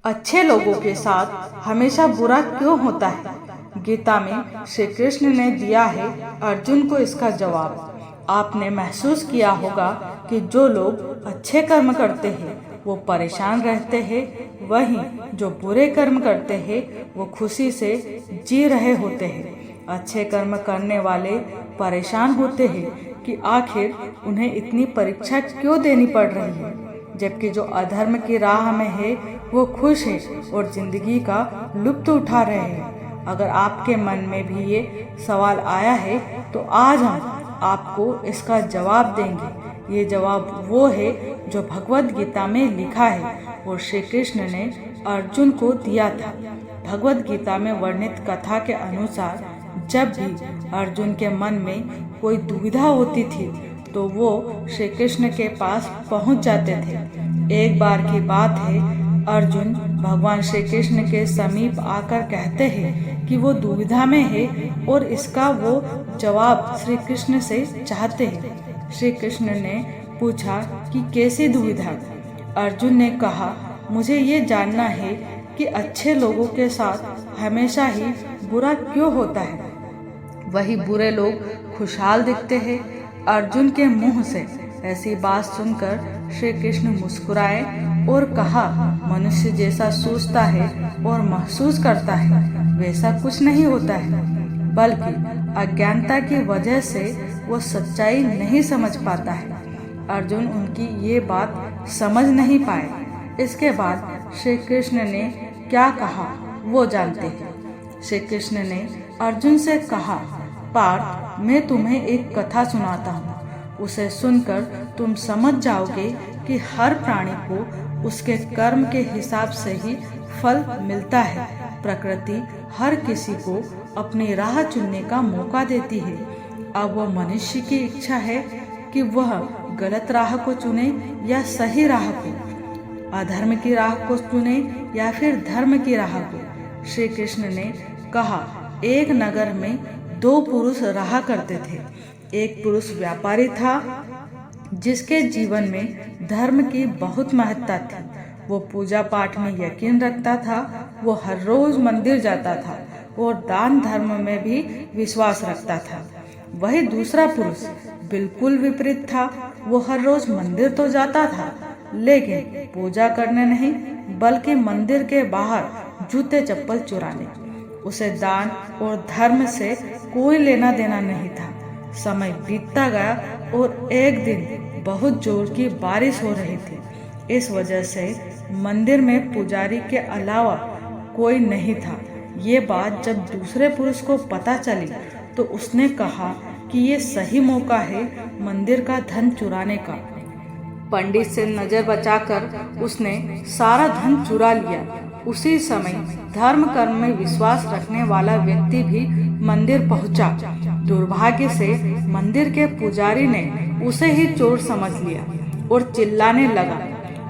अच्छे लोगों के साथ हमेशा बुरा क्यों होता है? गीता में श्री कृष्ण ने दिया है अर्जुन को इसका जवाब। आपने महसूस किया होगा कि जो लोग अच्छे कर्म करते हैं वो परेशान रहते हैं, वहीं जो बुरे कर्म करते हैं वो खुशी से जी रहे होते हैं। अच्छे कर्म करने वाले परेशान होते हैं कि आखिर उन्हें इतनी परीक्षा क्यों देनी पड़ रही है, जबकि जो अधर्म की राह में है वो खुश है और जिंदगी का लुत्फ उठा रहे हैं। अगर आपके मन में भी ये सवाल आया है तो आज हम आपको इसका जवाब देंगे। ये जवाब वो है जो भगवद गीता में लिखा है और श्री कृष्ण ने अर्जुन को दिया था। भगवद गीता में वर्णित कथा के अनुसार जब भी अर्जुन के मन में कोई दुविधा होती थी तो वो श्री कृष्ण के पास पहुंच जाते थे। एक बार की बात है, अर्जुन भगवान श्री कृष्ण के समीप आकर कहते हैं कि वो दुविधा में है और इसका वो जवाब श्री कृष्ण से चाहते हैं। श्री कृष्ण ने पूछा कि कैसी दुविधा? अर्जुन ने कहा, मुझे ये जानना है कि अच्छे लोगों के साथ हमेशा ही बुरा क्यों होता है, वही बुरे लोग खुशहाल दिखते हैं। अर्जुन के मुंह से ऐसी बात सुनकर श्री कृष्ण मुस्कुराए और कहा, मनुष्य जैसा सोचता है और महसूस करता है वैसा कुछ नहीं होता है, बल्कि अज्ञानता की वजह से वो सच्चाई नहीं समझ पाता है। अर्जुन उनकी ये बात समझ नहीं पाए। इसके बाद श्री कृष्ण ने क्या कहा वो जानते हैं। श्री कृष्ण ने अर्जुन से कहा, पार्थ, मैं तुम्हें एक कथा सुनाता हूँ। उसे सुनकर तुम समझ जाओगे कि हर प्राणी को उसके कर्म के हिसाब से ही फल मिलता है। प्रकृति हर किसी को अपनी राह चुनने का मौका देती है। अब वह मनुष्य की इच्छा है कि वह गलत राह को चुने या सही राह को, अधर्म की राह को चुने या फिर धर्म की राह को। श्री कृष्ण ने कहा, एक नगर में दो पुरुष रहा करते थे। एक पुरुष व्यापारी था जिसके जीवन में धर्म की बहुत महत्ता थी। वो पूजा पाठ में यकीन रखता था। वो हर रोज मंदिर जाता था और दान धर्म में भी विश्वास रखता था। वही दूसरा पुरुष बिल्कुल विपरीत था। वो हर रोज मंदिर तो जाता था लेकिन पूजा करने नहीं, बल्कि मंदिर के बाहर जूते चप्पल चुराने। उसे दान और धर्म से कोई लेना देना नहीं था। समय बीतता गया और एक दिन बहुत जोर की बारिश हो रही थी। इस वजह से मंदिर में पुजारी के अलावा कोई नहीं था। ये बात जब दूसरे पुरुष को पता चली तो उसने कहा कि ये सही मौका है मंदिर का धन चुराने का। पंडित से नजर बचाकर उसने सारा धन चुरा लिया। उसी समय धर्म कर्म में विश्वास रखने वाला व्यक्ति भी मंदिर पहुंचा। दुर्भाग्य से मंदिर के पुजारी ने उसे ही चोर समझ लिया और चिल्लाने लगा।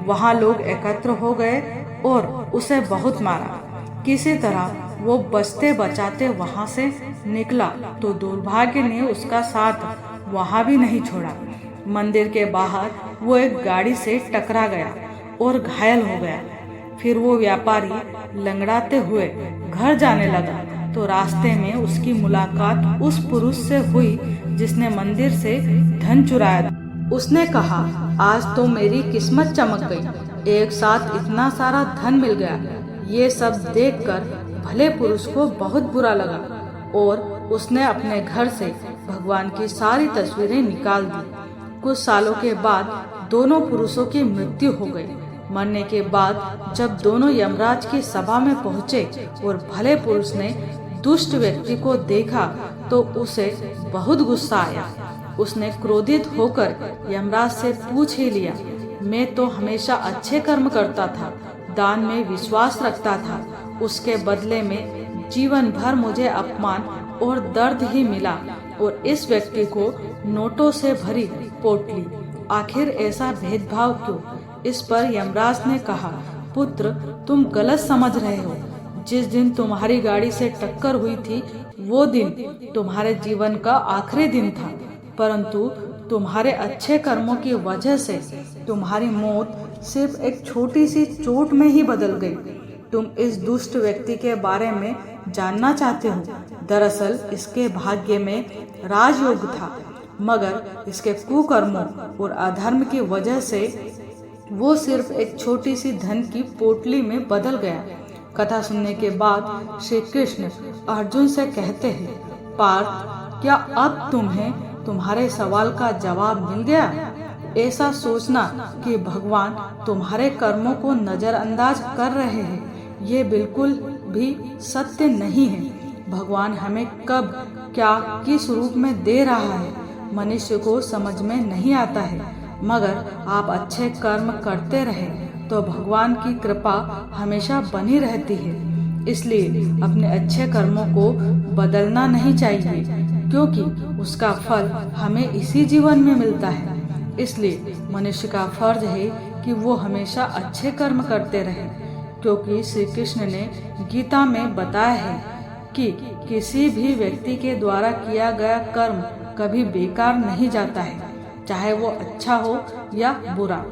वहां लोग एकत्र हो गए और उसे बहुत मारा। किसी तरह वो बचते बचाते वहां से निकला तो दुर्भाग्य ने उसका साथ वहां भी नहीं छोड़ा। मंदिर के बाहर वो एक गाड़ी से टकरा गया और घायल हो गया। फिर वो व्यापारी लंगड़ाते हुए घर जाने लगा तो रास्ते में उसकी मुलाकात उस पुरुष से हुई जिसने मंदिर से धन चुराया था। उसने कहा, आज तो मेरी किस्मत चमक गई, एक साथ इतना सारा धन मिल गया। ये सब देखकर भले पुरुष को बहुत बुरा लगा और उसने अपने घर से भगवान की सारी तस्वीरें निकाल दी। कुछ सालों के बाद दोनों पुरुषों की मृत्यु हो गई। मरने के बाद जब दोनों यमराज की सभा में पहुंचे और भले पुरुष ने दुष्ट व्यक्ति को देखा तो उसे बहुत गुस्सा आया। उसने क्रोधित होकर यमराज से पूछ ही लिया, मैं तो हमेशा अच्छे कर्म करता था, दान में विश्वास रखता था, उसके बदले में जीवन भर मुझे अपमान और दर्द ही मिला और इस व्यक्ति को नोटों से भरी पोटली। आखिर ऐसा भेदभाव क्यों? इस पर यमराज ने कहा, पुत्र, तुम गलत समझ रहे हो। जिस दिन तुम्हारी गाड़ी से टक्कर हुई थी वो दिन तुम्हारे जीवन का आखिरी दिन था, परंतु तुम्हारे अच्छे कर्मों की वजह से तुम्हारी मौत सिर्फ एक छोटी सी चोट में ही बदल गई। तुम इस दुष्ट व्यक्ति के बारे में जानना चाहते हो। दरअसल इसके भाग्य में राजयोग था, मगर इसके कुकर्मों और अधर्म की वजह से वो सिर्फ एक छोटी सी धन की पोटली में बदल गया। कथा सुनने के बाद श्री कृष्ण अर्जुन से कहते हैं, पार्थ, क्या अब तुम्हें तुम्हारे सवाल का जवाब मिल गया? ऐसा सोचना कि भगवान तुम्हारे कर्मों को नजरअंदाज कर रहे हैं, ये बिल्कुल भी सत्य नहीं है। भगवान हमें कब क्या किस रूप में दे रहा है मनुष्य को समझ में नहीं आता है, मगर आप अच्छे कर्म करते रहे तो भगवान की कृपा हमेशा बनी रहती है। इसलिए अपने अच्छे कर्मों को बदलना नहीं चाहिए, क्योंकि उसका फल हमें इसी जीवन में मिलता है। इसलिए मनुष्य का फर्ज है कि वो हमेशा अच्छे कर्म करते रहे, क्योंकि श्री कृष्ण ने गीता में बताया है कि किसी भी व्यक्ति के द्वारा किया गया कर्म कभी बेकार नहीं जाता है, चाहे वो अच्छा हो या बुरा।